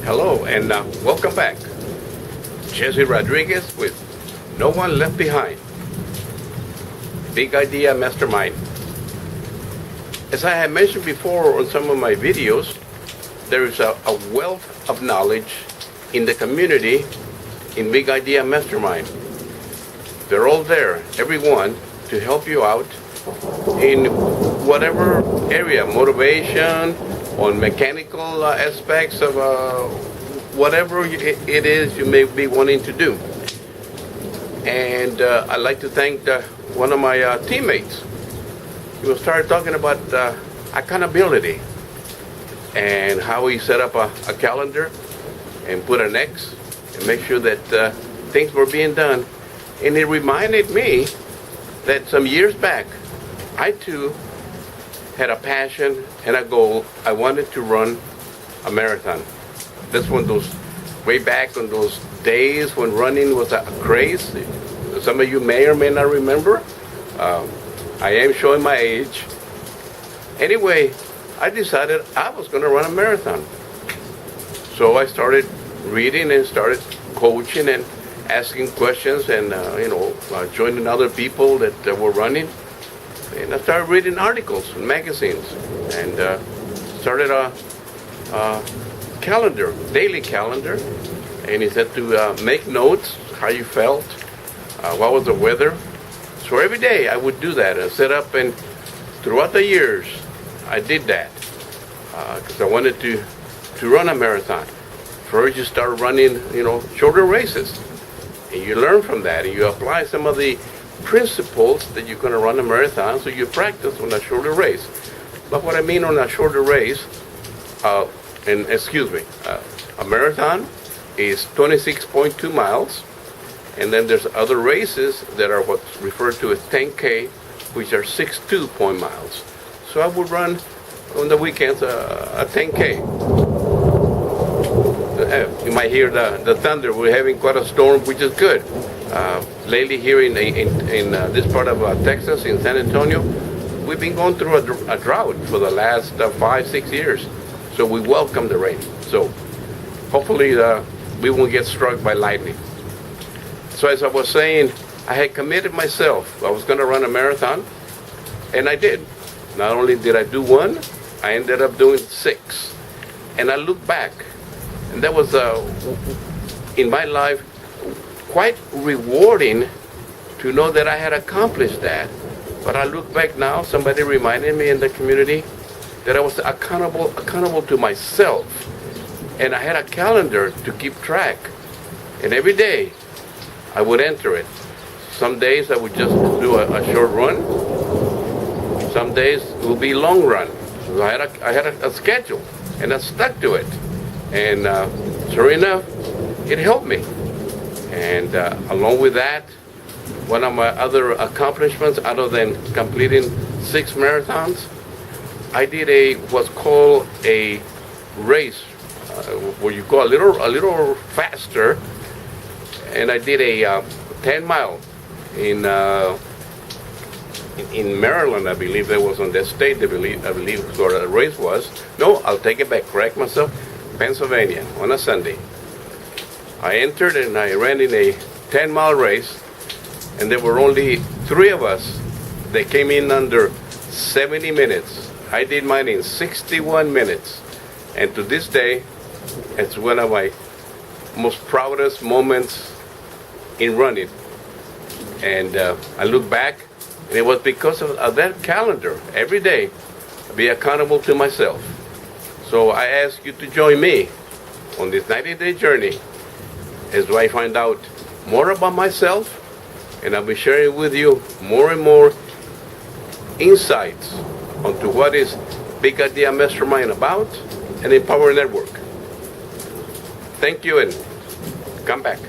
Hello and welcome back. Jesse Rodriguez with No One Left Behind. Big Idea Mastermind. As I have mentioned before on some of my videos, there is a wealth of knowledge in the community in Big Idea Mastermind. They're all there, everyone, to help you out in whatever area, motivation, on mechanical aspects of whatever it is you may be wanting to do. And I'd like to thank one of my teammates. He was started talking about accountability and how he set up a calendar and put an X and make sure that things were being done. And it reminded me that some years back, I too had a passion and a goal. I wanted to run a marathon. This one, those way back on those days when running was a craze. Some of you may or may not remember. I am showing my age. Anyway, I decided I was going to run a marathon. So I started reading and started coaching and asking questions and joining other people that were running. And I started reading articles in magazines and started a calendar, daily calendar. And he said to make notes, how you felt, what was the weather. So every day I would do that and set up, and throughout the years I did that because I wanted to run a marathon. First you start running, shorter races, and you learn from that and you apply some of the principles that you're going to run a marathon, so you practice on a shorter race. But what I mean on a shorter race, a marathon is 26.2 miles, and then there's other races that are what's referred to as 10K, which are 62 miles. So I would run on the weekends a 10K. You might hear the thunder. We're having quite a storm, which is good. Lately here in this part of Texas, in San Antonio, we've been going through a drought for the last 5-6 years. So we welcome the rain. So hopefully we won't get struck by lightning. So as I was saying, I had committed myself. I was going to run a marathon, and I did. Not only did I do one, I ended up doing 6. And I look back, and that was in my life quite rewarding to know that I had accomplished that. But I look back now, somebody reminded me in the community that I was accountable to myself. And I had a calendar to keep track. And every day I would enter it. Some days I would just do a short run. Some days it would be long run. So I had a schedule, and I stuck to it. And sure enough, it helped me. And along with that, one of my other accomplishments, other than completing 6 marathons, I did what's called a race, where you go a little faster. And I did a 10-mile in Maryland, I believe. That was on that state, I believe where the race was. No, I'll take it back, correct myself. Pennsylvania, on a Sunday. I entered and I ran in a 10-mile race, and there were only 3 of us that came in under 70 minutes. I did mine in 61 minutes. And to this day, it's one of my most proudest moments in running. And I look back, and it was because of that calendar. Every day, be accountable to myself. So I ask you to join me on this 90-day journey as I find out more about myself, and I'll be sharing with you more and more insights onto what is Big Idea Mastermind about and Empower Network. Thank you, and come back.